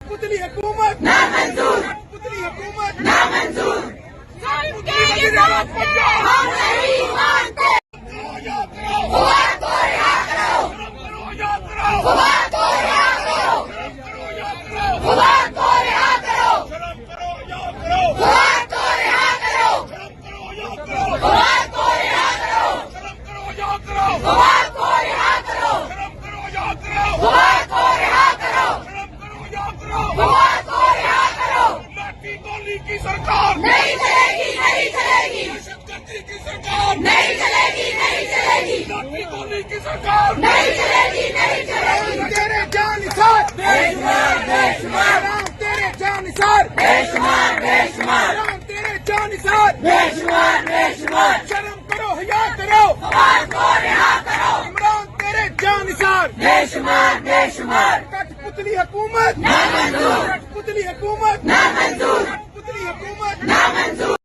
कठपुतली हुकूमत ना मंजूर, कठपुतली हुकूमत ना मंजूर। हम नहीं मानते। फुआद को रिहा करो, फुआद को रिहा करो, फुआद को रिहा करो, फुआद को रिहा करो, फुआद को रिहा करो, फुआद को रिहा करो, फुआद को रिहा करो, फुआद को रिहा करो। गोली की सरकार नहीं चलेगी, नहीं चलेगी, की सरकार नहीं चलेगी, नहीं चलेगी, गोली की सरकार नहीं चलेगी, नहीं चलेगी। तेरे जानिसार बेशुमार, बेशुमार, राम तेरे जानिसार बेशुमार, बेशुमार, राम तेरे जानिसार बेशुमार, बेशुमार। शर्म करो हया करो फुआद को रिहा करो, इमरान तेरे जानिसार बेशुमार, बेशुमार, कठपुतली हुकूमत ना मंजूर, कठपुतली हुकूमत ना मंजूर।